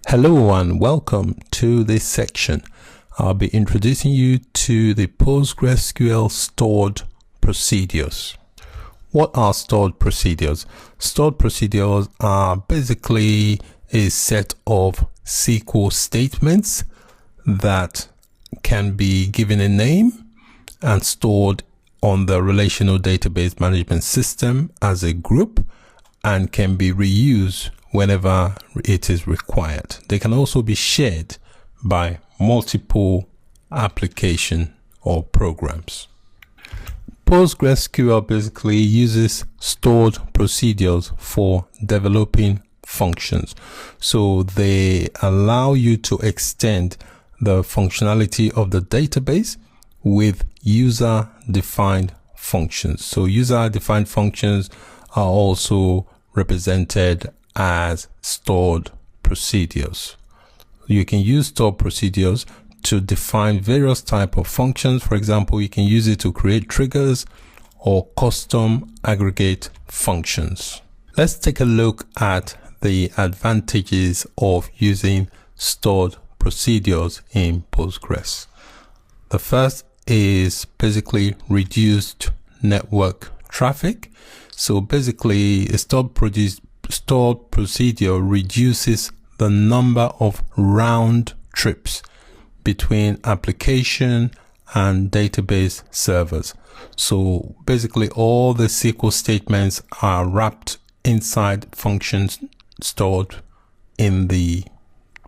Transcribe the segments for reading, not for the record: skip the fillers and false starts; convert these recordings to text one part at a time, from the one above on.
Hello and welcome to this section. I'll be introducing you to the PostgreSQL stored procedures. What are stored procedures? Stored procedures are basically a set of SQL statements that can be given a name and stored on the relational database management system as a group and can be reused whenever it is required. They can also be shared by multiple applications or programs. PostgreSQL basically uses stored procedures for developing functions. So they allow you to extend the functionality of the database with user-defined functions. So user-defined functions are also represented as stored procedures. You can use stored procedures to define various types of functions. For example, you can use it to create triggers or custom aggregate functions. Let's take a look at the advantages of using stored procedures in Postgres. The first is basically reduced network traffic. So basically, a stored procedure reduces the number of round trips between application and database servers. So basically all the SQL statements are wrapped inside functions stored in the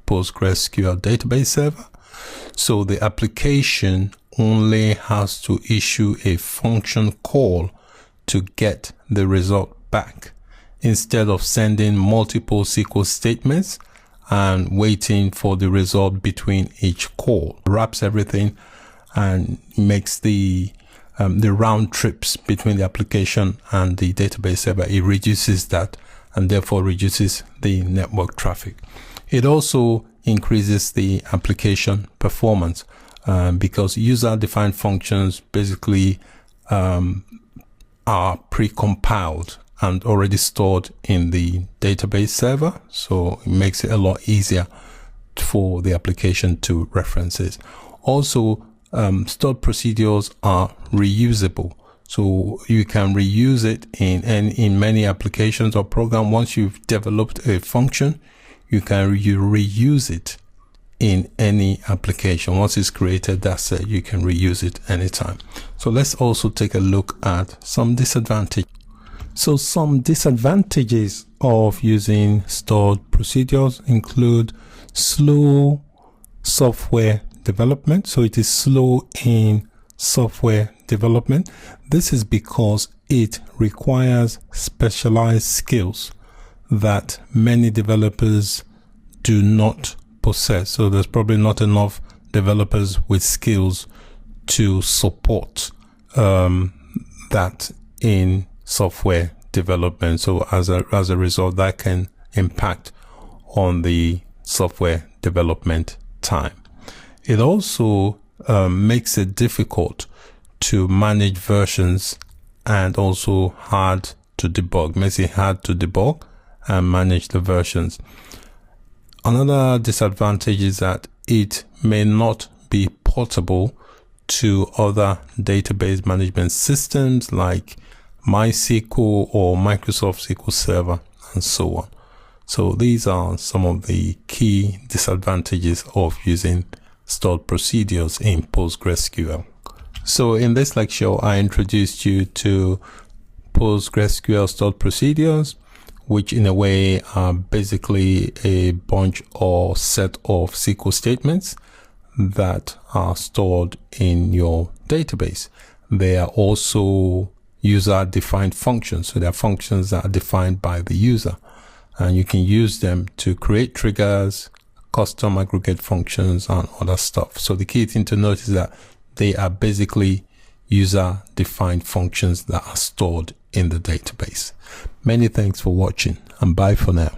PostgreSQL database server. So the application only has to issue a function call to get the result back, instead of sending multiple SQL statements and waiting for the result between each call. It wraps everything and makes the round trips between the application and the database server. It reduces that and therefore reduces the network traffic. It also increases the application performance because user-defined functions basically are pre-compiled and already stored in the database server, so it makes it a lot easier for the application to reference it. Also, stored procedures are reusable, so you can reuse it in many applications or programs. Once you've developed a function, you reuse it in any application. Once it's created, that's it. You can reuse it anytime. So let's also take a look at some disadvantages. So some disadvantages of using stored procedures include slow software development. So it is slow in software development. This is because it requires specialized skills that many developers do not possess. So there's probably not enough developers with skills to support that in software development. So as a result, that can impact on the software development time. It also makes it difficult to manage versions and also hard to debug. Makes it hard to debug and manage the versions. Another disadvantage is that it may not be portable to other database management systems like MySQL or Microsoft SQL Server and so on. So these are some of the key disadvantages of using stored procedures in PostgreSQL. So in this lecture, I introduced you to PostgreSQL stored procedures, which in a way are basically a bunch or set of SQL statements that are stored in your database. They are also user-defined functions. So they are functions that are defined by the user. And you can use them to create triggers, custom aggregate functions, and other stuff. So the key thing to note is that they are basically user-defined functions that are stored in the database. Many thanks for watching, and bye for now.